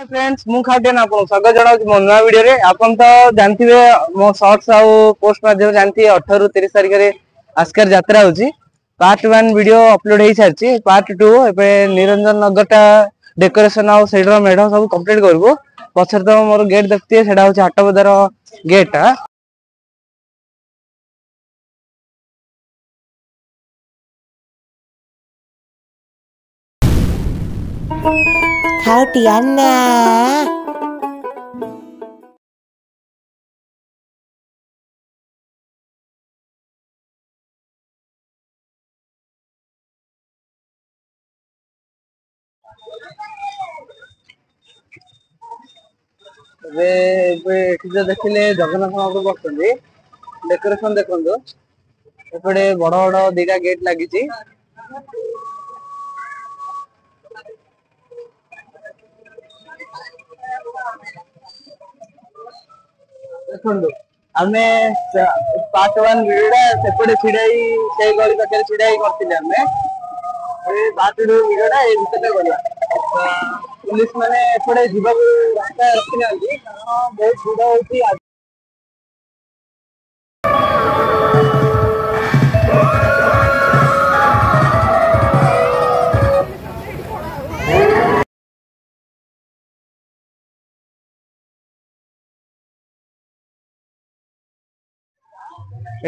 Friends मु खाटियन आपन स्वागत जणाउछि मो नवा वीडियो रे। आपन तो जानथिबे मो शॉर्ट्स आ पोस्ट माध्यम जानथि 18 रु 30 तारिख रे आस्कर यात्रा होछि। पार्ट 1 वीडियो अपलोड हेइ सारछि। पार्ट 2 एबे निरंजन नगरटा डेकोरेशन आ सेडर मेढ सब कंप्लीट करबो। पछर तो मोर गेट देखतिए सेडा होछि हाट बजार गेट आ Kautiana. देखिले जगन्नाथ महाप्रभु बसुंदी डेकोरेशन देखंदो एपटे बड़ बड़ दीटा गेट लागिछि। देखंदो आमे पार्ट 1 वीडियोटा सेपटे छिडाई से गली पाखे छिडाई करथिले आमे ए पार्ट 2 वीडियोटा ए भितरे गला पुलिस माने एपटे जीवा रास्ता रखि नांदी कारण बहुत भिड़ होछि।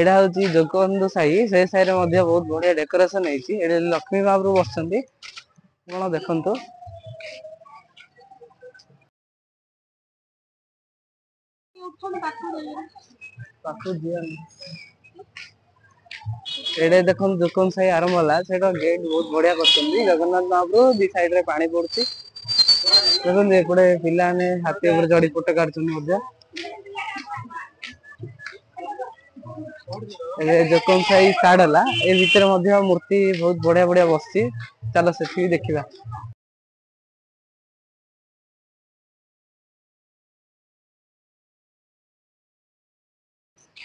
एडा होची जोगबंधु साई से साई रे मध्ये बहुत बढ़िया डेकोरेशन हेची। एडे लक्ष्मी महाप्रभु बसचंदी कोन देखंतो पाखु जिया एडे देखन जोकन साई आरंभ होला सेडा गेट बहुत बढ़िया करचंदी। जगन्नाथ महाप्रभु दी साइड रे पानी पड़ची देखन एपडे पिला ने हाथी ऊपर चढ़ी फोटो काढचंदी मध्ये। जोकन साई स्टार्ट होला ए भीतर मध्ये मूर्ति बहुत बढ़िया बढ़िया बसची। चलो सेठी देखिबा।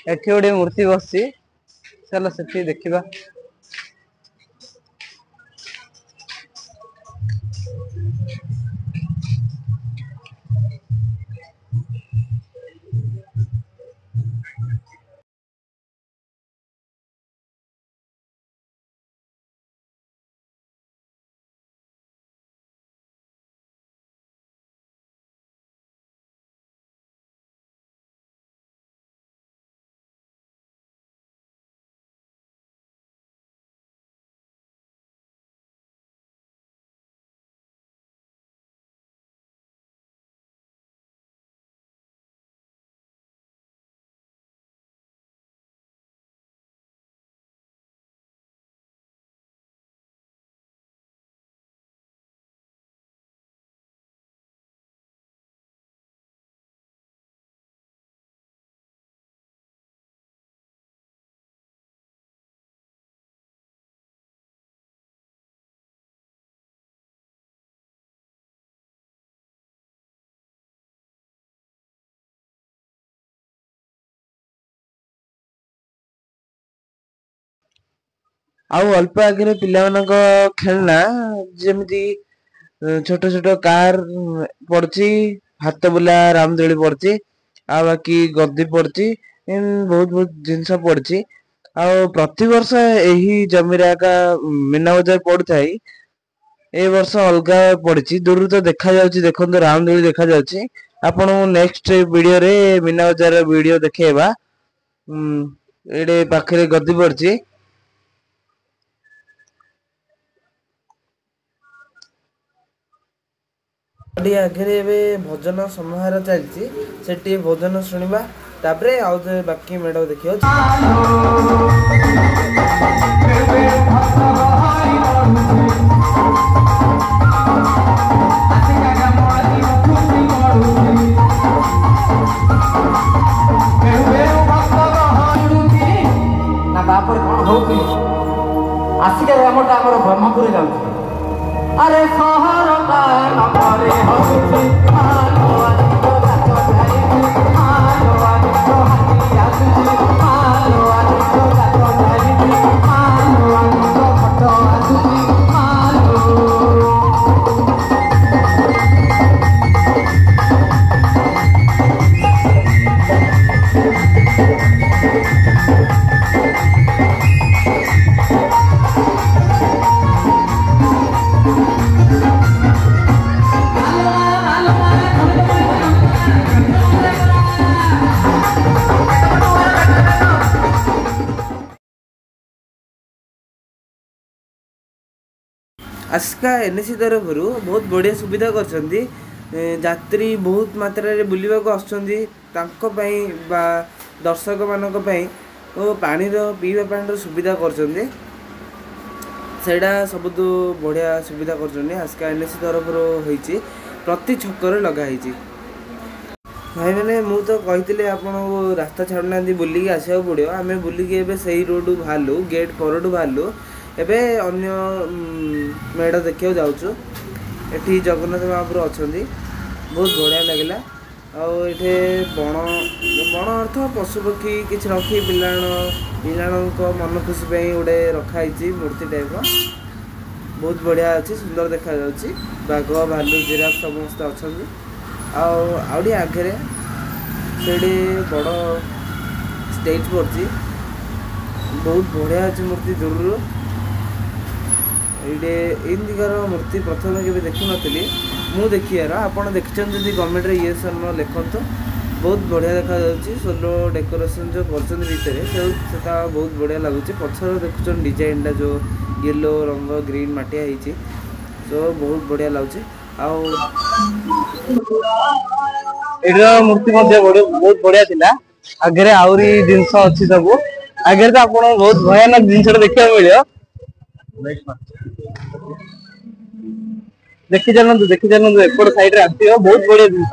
एठी ओडे मूर्ति बसची चलो सेठी देखिबा। आउ अल्प आगे पिलामानक खेलना जेमिति छोट छोट कार पड़ची हाथ बुला रामदोली पड़ची आ बाकी गद्दी पड़ची बहुत बहुत जिनस पड़ची। आ प्रति वर्ष एही जमीरा का मीना बजार पड़थाई ए वर्ष अलगा पड़ची दूर तो देखा जाउची। देखंतो रामदोली देखा जाउची। आपण नेक्स्ट वीडियो रे मीना बजार वीडियो देखेबा। एडे पाखरे गद्दी पड़ची आगे भजन समाहार चलती से भजन शुणा तापरे आउ बाकी मेढ़ देखिए। आसिक ब्रह्मपुर जाऊँ अरे सहर आस्का एनएसी तरफ बहुत बढ़िया सुविधा करछंदी। यात्री बहुत मात्रा रे बुलिबा को आछंदी तांको पई बा दर्शक मानक पई ओ पानी रो पीवा पानी रो सुविधा करछंदी। सेडा सबुतु बढ़िया सुविधा करछंदी आस्का एनएसी तरफ होईची प्रति छक्कर लगा होईची। भाई मैंने मु तो कही आपण रास्ता छाड़ना बुलिकी आसवा पड़ो आम बुलिकी से रोड बाहरलु गेट पर बाहरलु एबे अन्य मेढ़ देखा जाऊँ। एठी जगन्नाथ महाप्रभु अच्छा बहुत बढ़िया लगिला। आठे बण बण अर्थ पशुपक्षी किसी रखी पिलाण मन खुशी गोटे रखाई मूर्ति टाइप बहुत बढ़िया अच्छी सुंदर देखा बाघ भालू जिराफ समस्त अच्छा। आउे आगे से बड़ स्टेज पड़ी बहुत बढ़िया अच्छी मूर्ति दूर ये इंदिकार मूर्ति प्रथम के देखी नी मु देखियार आपड़ देखते जब गवर्नमेंट ये सन लिखत बहुत बढ़िया देखा सोलो डेकोरेशन जो कर भितर से बहुत बढ़िया लगुच पथर देखुन डिजाइनटा जो येलो रंग ग्रीन मटिया होती तो बहुत बढ़िया लगुच। मूर्ति बहुत बढ़िया थिला आगे आहरी जिनस अच्छी सब आगे तो आप बहुत भयानक जिन देखा मिले देखी चलु एपट साइड रे आसी बहुत बढ़िया जिन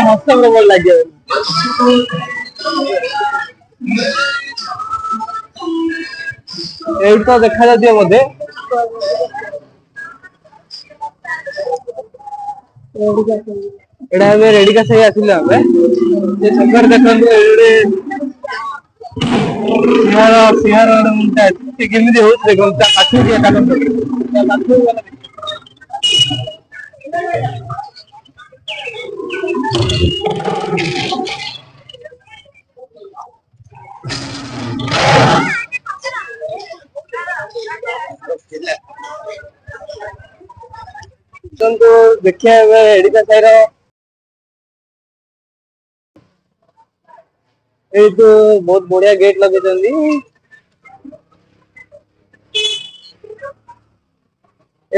हस प्रबल लगे तो देखा जाती बोधे एडा रेडी का सही आसिले छकर देखो सिंहार केमी हो देखिए एडिका साइर ये तो बहुत बढ़िया गेट लगे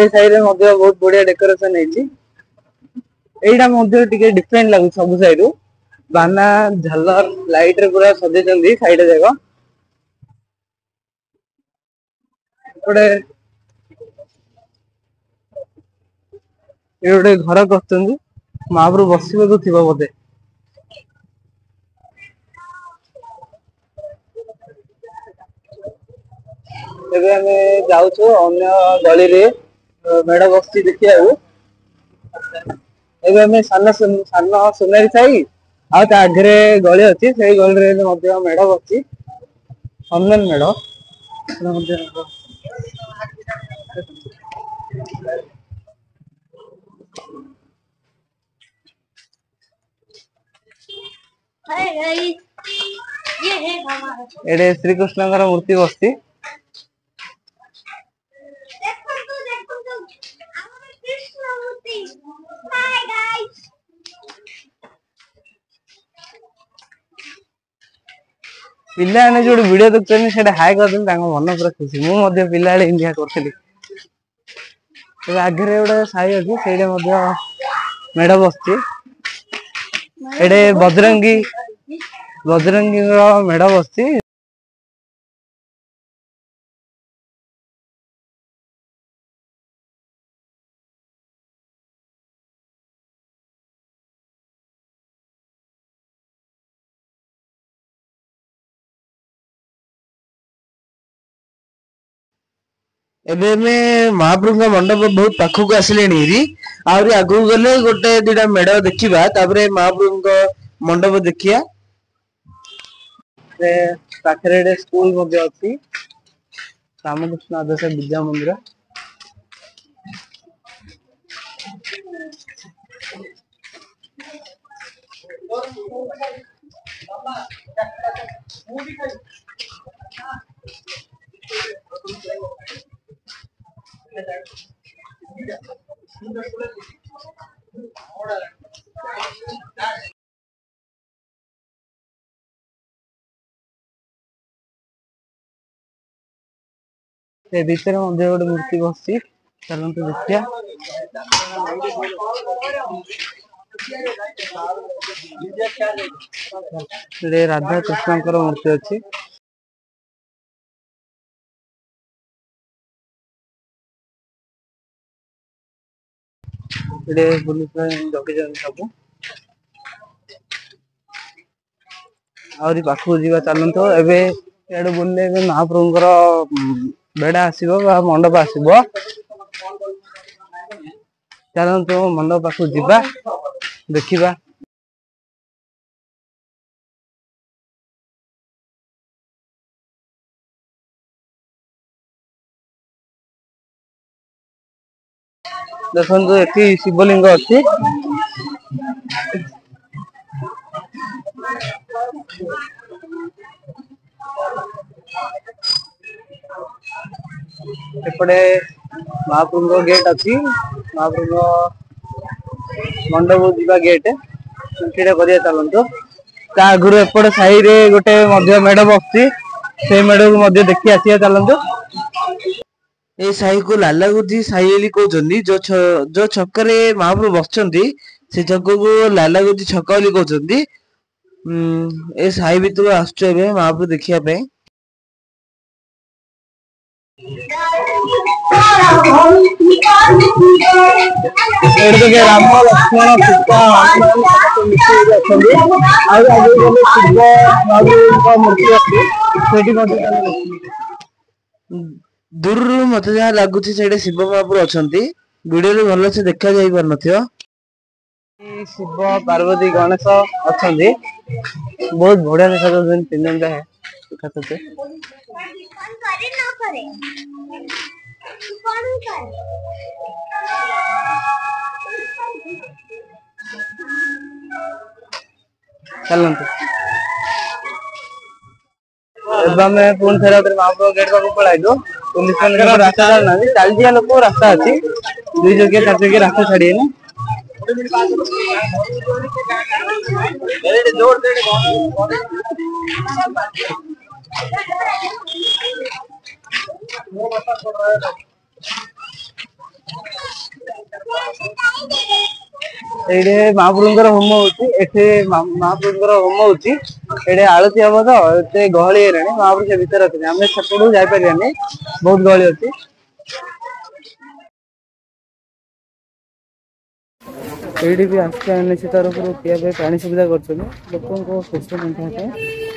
साइड में बहुत बढ़िया डेकोरेशन है डिफरेंट लगुच सब साइड बाना झालर लाइट रे पूरा सजे साइड जगह गोटे घर कर महाप्रभु बसवे थी बोधे जाऊँ अन्य गली रे मेढ़ बस देखा सान सोनारी साई आगे गली अच्छी से गली मेढ़ बस हनुमान मेढ़ ये श्रीकृष्ण मूर्ति बसती पिला जो वीडियो देखते हाई कर मन पूरा खुशी मुझे पिला इंडिया करी आगे गोटे साई अच्छी से मेढ़ बस बजरंगी मेढ़ बस एबे में महाप्रभु मंडप बहुत पाखक आसिले आगू गले गोटे दुटा मेढ़ देखा तापरे महाप्रभु मंडप देखिया पाखे स्कूल अच्छी रामकृष्ण आदर्श विद्या मंदिर से भितर मध्य गोटे मूर्ति बसची चलते देखिया राधा कृष्ण मूर्ति अच्छी जगि सब आहरी पाखक जावा चलते एवं बुले महाप्रभुंर बेड़ा आसो मंडप आसो चलते मंडप पाखक जावा देखा देखो ये शिवलिंग अच्छी एपटे महाप्रभु गेट अच्छी महाप्रभु मंडप जीवा गेट करिया चलतो आगुरी एपटे साई रे गोटे मेढ़ बसची से मेढ़ को देखी आसिया चलतो ए साई को लालागुदी साई बोली कहउछन्ती जो छकरे महाप्रभु बसचंती से छक को लालागुदी छक बोली कहउछन्ती ए साई भितर आसुछ एबे महाप्रभु देखिया पे राम लक्ष्मण सीता मूर्ति दूर मत जहाँ लगुच शिव महाप्रभु अच्छी वीडियो भल से देखा जा पार नथियो शिव पार्वती गणेश अच्छा बहुत बढ़िया देखा तीन जन जाए चलते पुणी थे महाप्रभु गेट पाक पलू पुलिस रास्ता ना चलजिया लोक रास्ता अच्छी दुई जगह चार जगह रास्ता छाड़िए ये महाप्रभुंर होम महाप्रभुंर होम होती आलती हम तो गहली है महाप्रभु से भीतर अच्छे आम सेपट जापारानी बहुत गहली अच्छी ये भी आसने तरफ पीवा पानी सुविधा कर लोक